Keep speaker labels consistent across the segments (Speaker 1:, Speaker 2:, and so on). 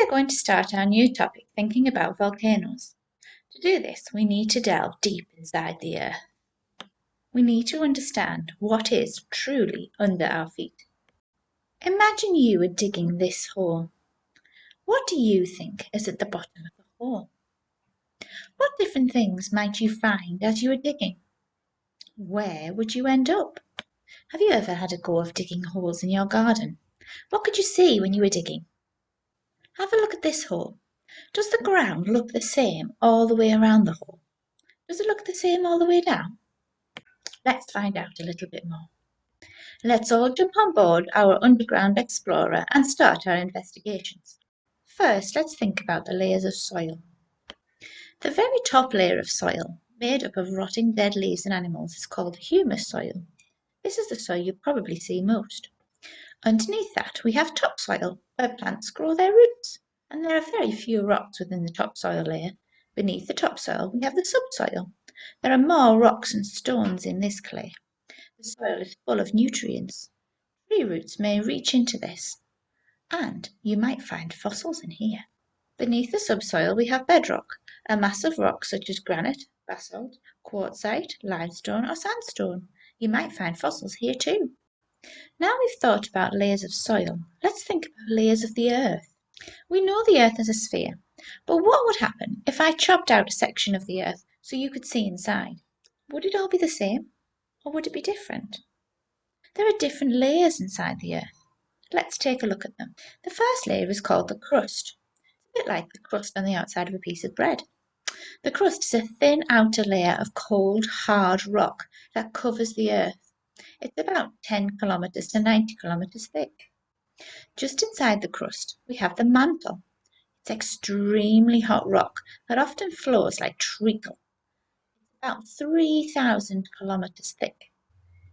Speaker 1: are going to start our new topic thinking about volcanoes. To do this, we need to delve deep inside the earth. We need to understand what is truly under our feet. Imagine you were digging this hole. What do you think is at the bottom of the hole? What different things might you find as you were digging? Where would you end up? Have you ever had a go of digging holes in your garden? What could you see when you were digging? Have a look at this hole. Does the ground look the same all the way around the hole? Does it look the same all the way down? Let's find out a little bit more. Let's all jump on board our underground explorer and start our investigations. First, let's think about the layers of soil. The very top layer of soil, made up of rotting dead leaves and animals, is called humus soil. This is the soil you probably see most. Underneath that, we have topsoil, where plants grow their roots, and there are very few rocks within the topsoil layer. Beneath the topsoil, we have the subsoil. There are more rocks and stones in this clay. The soil is full of nutrients. Tree roots may reach into this, and you might find fossils in here. Beneath the subsoil, we have bedrock, a mass of rocks such as granite, basalt, quartzite, limestone, or sandstone. You might find fossils here too. Now we've thought about layers of soil, let's think about layers of the earth. We know the earth is a sphere, but what would happen if I chopped out a section of the earth so you could see inside? Would it all be the same, or would it be different? There are different layers inside the earth. Let's take a look at them. The first layer is called the crust. It's a bit like the crust on the outside of a piece of bread. The crust is a thin outer layer of cold, hard rock that covers the earth. It's about 10 kilometers to 90 kilometers thick. Just inside the crust, we have the mantle. It's extremely hot rock that often flows like treacle. It's about 3,000 kilometers thick.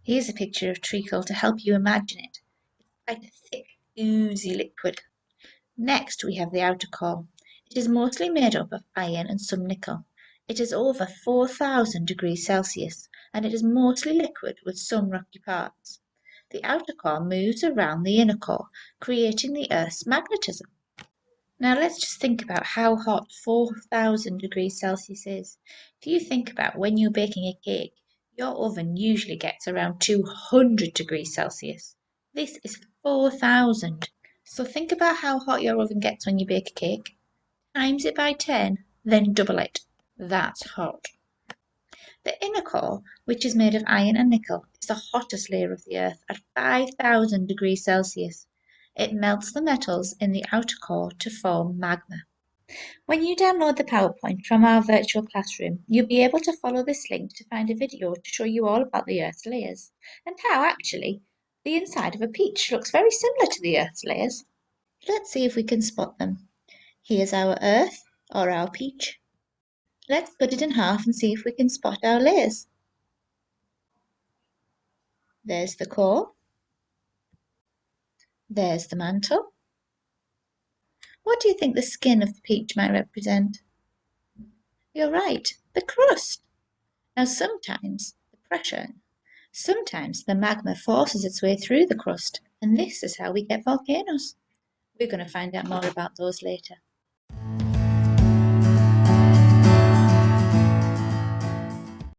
Speaker 1: Here's a picture of treacle to help you imagine it. It's quite a thick, oozy liquid. Next, we have the outer core. It is mostly made up of iron and some nickel. It is over 4,000 degrees Celsius, and it is mostly liquid with some rocky parts. The outer core moves around the inner core, creating the Earth's magnetism. Now let's just think about how hot 4,000 degrees Celsius is. If you think about when you're baking a cake, your oven usually gets around 200 degrees Celsius. This is 4,000. So think about how hot your oven gets when you bake a cake. Times it by 10, then double it. That's hot. The inner core, which is made of iron and nickel, is the hottest layer of the Earth at 5,000 degrees Celsius. It melts the metals in the outer core to form magma. When you download the PowerPoint from our virtual classroom, you'll be able to follow this link to find a video to show you all about the Earth's layers, and how, actually, the inside of a peach looks very similar to the Earth's layers. Let's see if we can spot them. Here's our Earth, or our peach. Let's cut it in half and see if we can spot our layers. There's the core. There's the mantle. What do you think the skin of the peach might represent? You're right, the crust. Now sometimes the magma forces its way through the crust, and this is how we get volcanoes. We're going to find out more about those later.